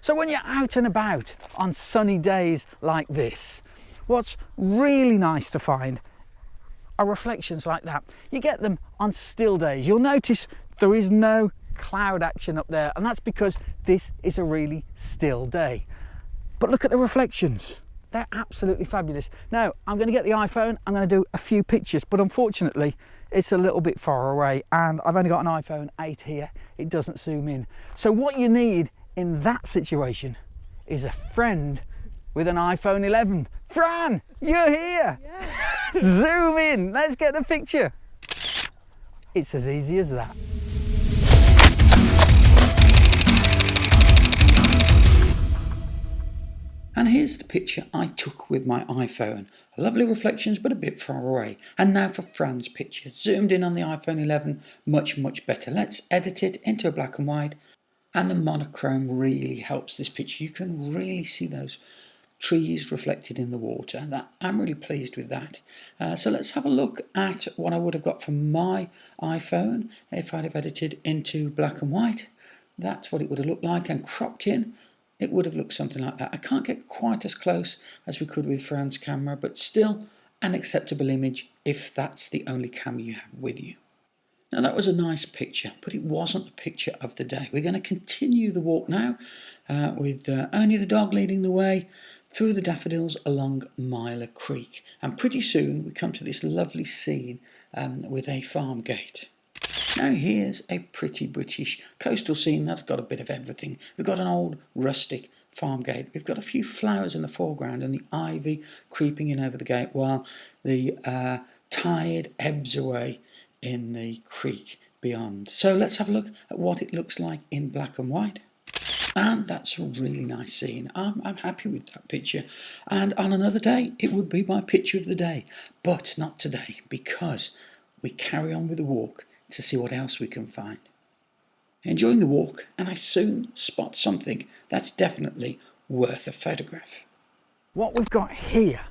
So when you're out and about on sunny days like this, what's really nice to find are reflections like that. You get them on still days. You'll notice there is no cloud action up there, and that's because this is a really still day. But look at the reflections. They're absolutely fabulous. Now, I'm going to get the iPhone, I'm going to do a few pictures, but unfortunately, it's a little bit far away, and I've only got an iPhone 8 here. It doesn't zoom in. So what you need in that situation is a friend with an iPhone 11. Fran, you're here. Yes. Zoom in. Let's get the picture. It's as easy as that. And here's the picture I took with my iPhone. Lovely reflections, but a bit far away. And now for Fran's picture. Zoomed in on the iPhone 11, much, much better. Let's edit it into a black and white. And the monochrome really helps this picture. You can really see those trees reflected in the water. I'm really pleased with that. So let's have a look at what I would have got from my iPhone if I'd have edited into black and white. That's what it would have looked like, and cropped in, it would have looked something like that. I can't get quite as close as we could with Fran's camera, but still an acceptable image if that's the only camera you have with you. Now that was a nice picture, but it wasn't the picture of the day. We're going to continue the walk now with only the dog leading the way through the daffodils along Myler Creek. And pretty soon we come to this lovely scene with a farm gate. Now here's a pretty British coastal scene that's got a bit of everything. We've got an old rustic farm gate. We've got a few flowers in the foreground and the ivy creeping in over the gate while the tide ebbs away in the creek beyond. So let's have a look at what it looks like in black and white. And that's a really nice scene. I'm happy with that picture. And on another day, it would be my picture of the day. But not today, because we carry on with the walk to see what else we can find. Enjoying the walk, and I soon spot something that's definitely worth a photograph. What we've got here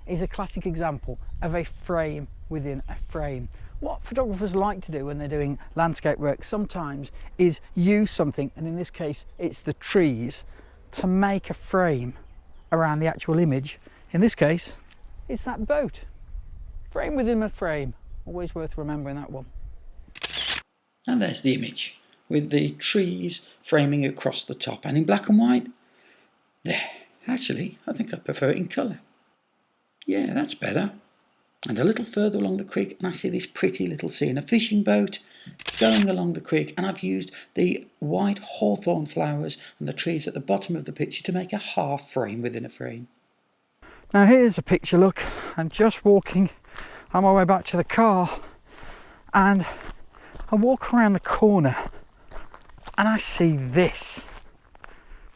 is a classic example of a frame within a frame. What photographers like to do when they're doing landscape work sometimes is use something, and in this case it's the trees, to make a frame around the actual image. In this case, it's that boat. Frame within a frame. Always worth remembering that one. And there's the image, with the trees framing across the top, and in black and white. There, actually, I think I prefer it in colour. Yeah, that's better. And a little further along the creek, and I see this pretty little scene, a fishing boat going along the creek, and I've used the white hawthorn flowers and the trees at the bottom of the picture to make a half frame within a frame. Now here's a picture, look, I'm just walking on my way back to the car, and I walk around the corner and I see this.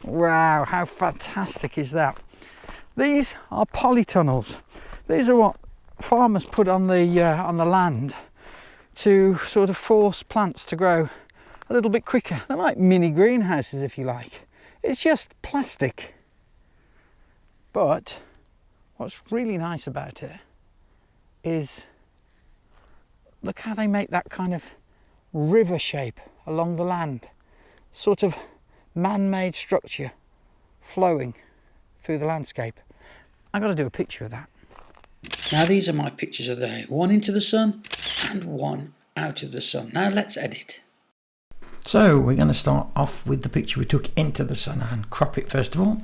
Wow, how fantastic is that? These are polytunnels. These are what farmers put on the land to sort of force plants to grow a little bit quicker. They're like mini greenhouses, if you like. It's just plastic. But what's really nice about it is look how they make that kind of river shape along the land, sort of man-made structure flowing through the landscape. I've got to do a picture of that. Now these are my pictures of the day, one into the sun and one out of the sun. Now let's edit. So we're going to start off with the picture we took into the sun and crop it first of all.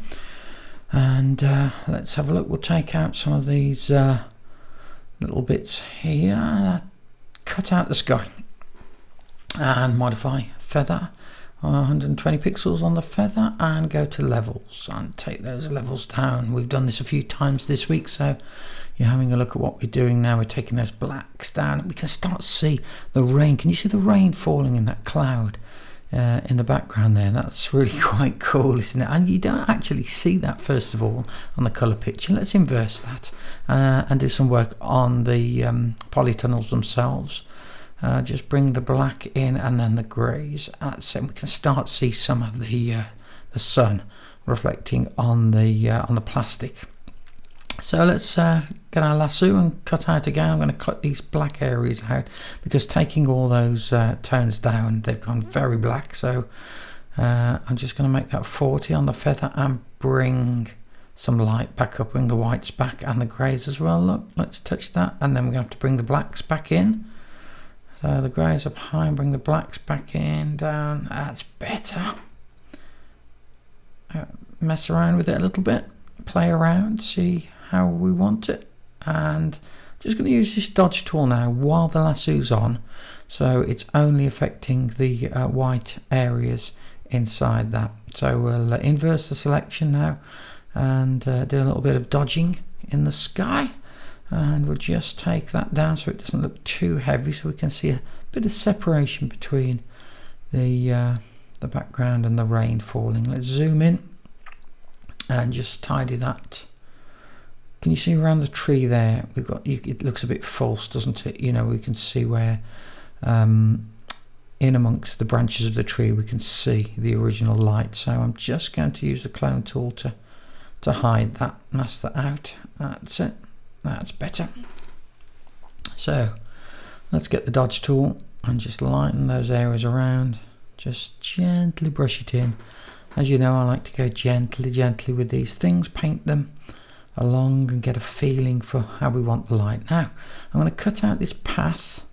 And let's have a look. We'll take out some of these little bits here, cut out the sky and modify feather, 120 pixels on the feather, and go to levels and take those levels down. We've done this a few times this week, so you're having a look at what we're doing now. We're taking those blacks down and we can start to see the rain. Can you see the rain falling in that cloud in the background there? That's really quite cool, isn't it? And you don't actually see that first of all on the colour picture. Let's inverse that and do some work on the polytunnels themselves. Just bring the black in and then the greys. So we can start to see some of the sun reflecting on the plastic. So let's get our lasso and cut out again. I'm going to cut these black areas out because taking all those tones down, they've gone very black. So I'm just going to make that 40 on the feather and bring some light back up, bring the whites back and the greys as well. Look, let's touch that, and then we're going to have to bring the blacks back in. So the greys up high and bring the blacks back in, down. That's better. Mess around with it a little bit, play around, see how we want it. And I'm just going to use this dodge tool now while the lasso's on, so it's only affecting the white areas inside that. So we'll inverse the selection now and do a little bit of dodging in the sky, and we'll just take that down so it doesn't look too heavy, so we can see a bit of separation between the background and the rain falling. Let's zoom in and just tidy that. Can you see around the tree there? We've got, it looks a bit false, doesn't it? You know, we can see where in amongst the branches of the tree we can see the original light. So I'm just going to use the clone tool to hide that, mask that out. That's it, that's better. So let's get the dodge tool and just lighten those areas around, just gently brush it in. As you know, I like to go gently with these things, paint them along and get a feeling for how we want the light. Now I'm going to cut out this path,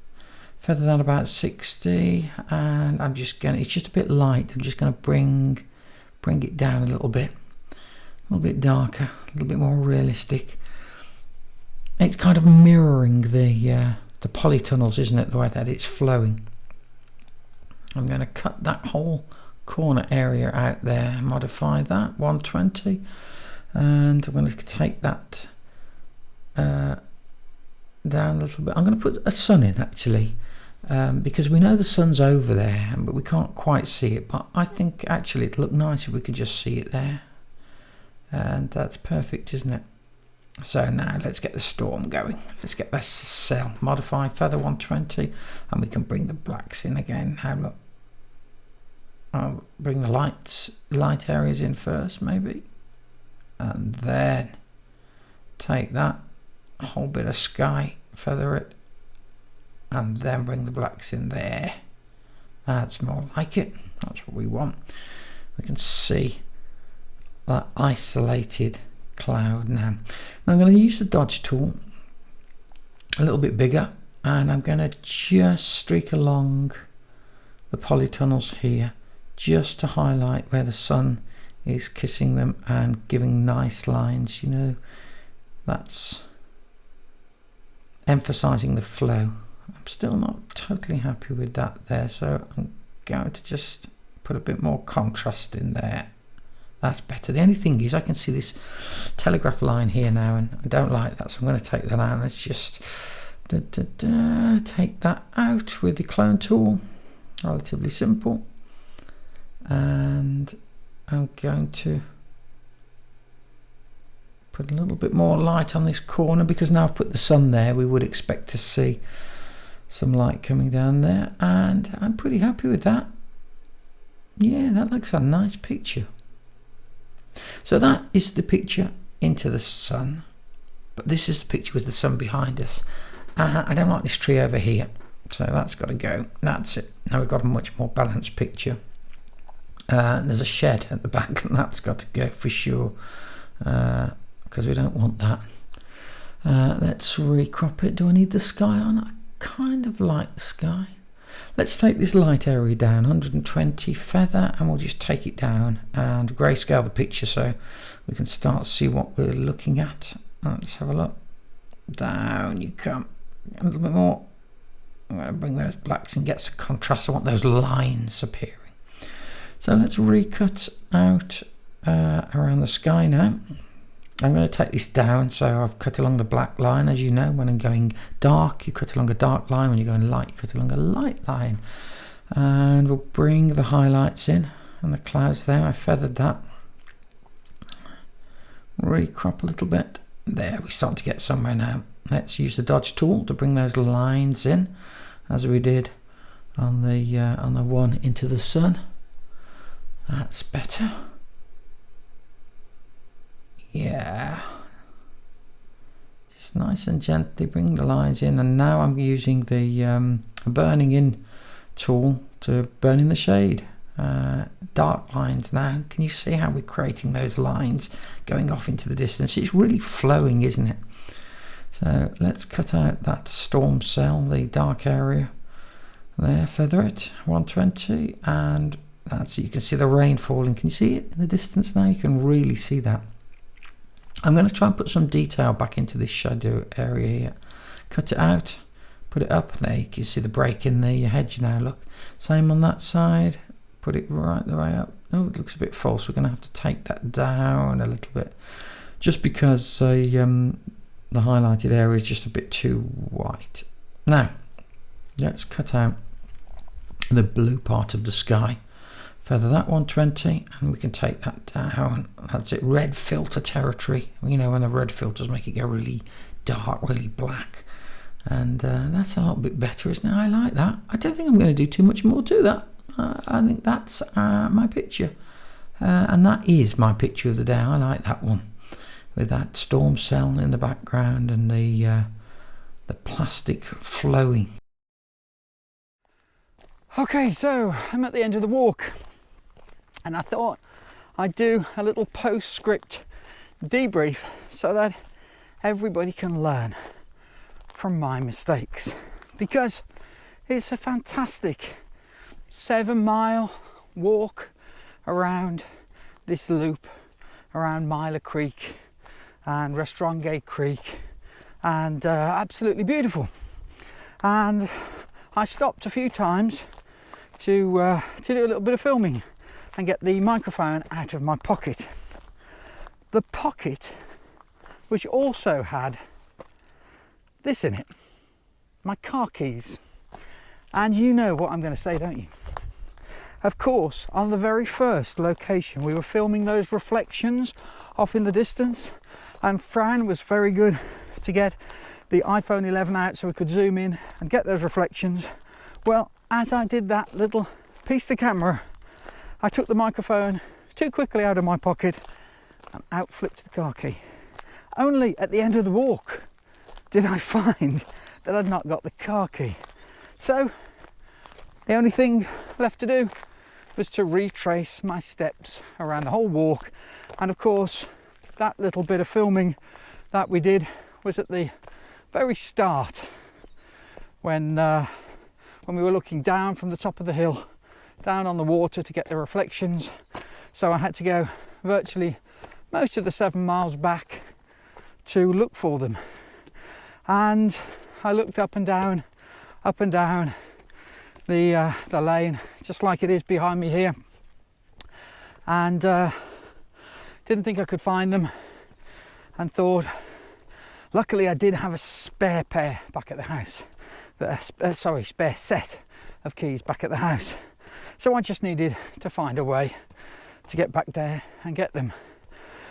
feather that about 60, and I'm just going to, it's just a bit light, I'm just going to bring it down a little bit darker, a little bit more realistic. It's kind of mirroring the polytunnels, isn't it, the way that it's flowing. I'm going to cut that whole corner area out there, modify that 120, and I'm going to take that down a little bit. I'm going to put a sun in actually, because we know the sun's over there but we can't quite see it, but I think actually it'd look nice if we could just see it there, and that's perfect, isn't it? So now let's get the storm going. Let's get this cell, modify feather 120, and we can bring the blacks in again. Now look, I'll bring the light areas in first maybe, and then take that whole bit of sky, feather it, and then bring the blacks in there. That's more like it, that's what we want. We can see that isolated cloud now. I'm going to use the dodge tool a little bit bigger, and I'm going to just streak along the polytunnels here, just to highlight where the sun is kissing them and giving nice lines. You know, that's emphasizing the flow. I'm still not totally happy with that there, so I'm going to just put a bit more contrast in there. That's better. The only thing is I can see this telegraph line here now, and I don't like that, so I'm going to take that out. Let's just take that out with the clone tool, relatively simple, and I'm going to put a little bit more light on this corner, because now I've put the sun there, we would expect to see some light coming down there, and I'm pretty happy with that. Yeah, that looks a nice picture. So that is the picture into the sun, but this is the picture with the sun behind us. I don't like this tree over here, so that's got to go. That's it. Now we've got a much more balanced picture. There's a shed at the back, and that's got to go for sure, because we don't want that. Let's recrop it. Do I need the sky on? I kind of like the sky. Let's take this light area down, 120 feather, and we'll just take it down and grayscale the picture so we can start to see what we're looking at. Let's have a look. Down you come. A little bit more. I'm going to bring those blacks and get some contrast. I want those lines appearing. So let's recut out around the sky now. I'm going to take this down, so I've cut along the black line. As you know, when I'm going dark, you cut along a dark line. When you're going light, you cut along a light line. And we'll bring the highlights in and the clouds there. I feathered that. Recrop a little bit. There, we start to get somewhere now. Let's use the dodge tool to bring those lines in, as we did on the one into the sun. That's better. Yeah, just nice and gently bring the lines in, and now I'm using the burning in tool to burn in the shade, dark lines now. Can you see how we're creating those lines going off into the distance? It's really flowing, isn't it? So let's cut out that storm cell, the dark area there, feather it 120, and that's it. You can see the rain falling. Can you see it in the distance now? You can really see that. I'm going to try and put some detail back into this shadow area here. Cut it out, put it up. There you can see the break in the hedge now. Look, same on that side. Put it right the way up. Oh, it looks a bit false. We're going to have to take that down a little bit, just because the highlighted area is just a bit too white. Now let's cut out the blue part of the sky. Feather that 120, and we can take that down. That's it, red filter territory. You know, when the red filters make it go really dark, really black. And that's a little bit better, isn't it? I like that. I don't think I'm going to do too much more to that. I think that's my picture. And that is my picture of the day. I like that one, with that storm cell in the background and the plastic flowing. Okay, so I'm at the end of the walk, and I thought I'd do a little postscript debrief so that everybody can learn from my mistakes, because it's a fantastic 7-mile walk around this loop, around Myler Creek and Restaurant Creek, and absolutely beautiful. And I stopped a few times to do a little bit of filming and get the microphone out of my pocket. The pocket, which also had this in it, my car keys. And you know what I'm going to say, don't you? Of course, on the very first location, we were filming those reflections off in the distance, and Fran was very good to get the iPhone 11 out so we could zoom in and get those reflections. Well, as I did that little piece of camera, I took the microphone too quickly out of my pocket and out flipped the car key. Only at the end of the walk did I find that I'd not got the car key. So the only thing left to do was to retrace my steps around the whole walk. And of course, that little bit of filming that we did was at the very start, when we were looking down from the top of the hill, down on the water to get the reflections. So I had to go virtually most of the 7 miles back to look for them. And I looked up and down the lane, just like it is behind me here, and didn't think I could find them, and thought, luckily I did have a spare pair back at the house, spare set of keys back at the house. So I just needed to find a way to get back there and get them.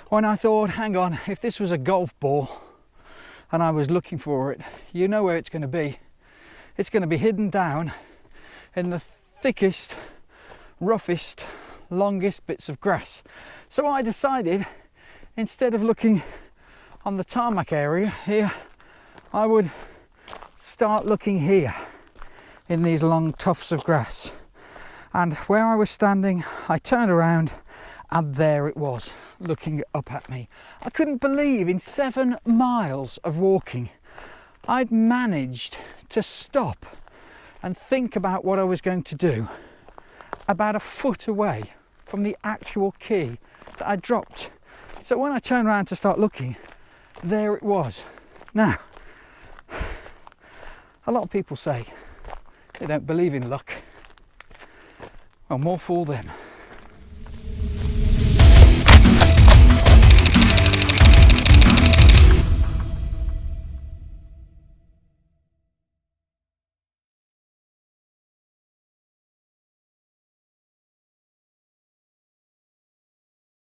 When I thought, hang on, if this was a golf ball and I was looking for it, you know where it's going to be. It's going to be hidden down in the thickest, roughest, longest bits of grass. So I decided, instead of looking on the tarmac area here, I would start looking here in these long tufts of grass. And where I was standing, I turned around and there it was, looking up at me. I couldn't believe in 7 miles of walking I'd managed to stop and think about what I was going to do about a foot away from the actual key that I dropped. So when I turned around to start looking, there it was. Now, a lot of people say they don't believe in luck. Well, more fool them.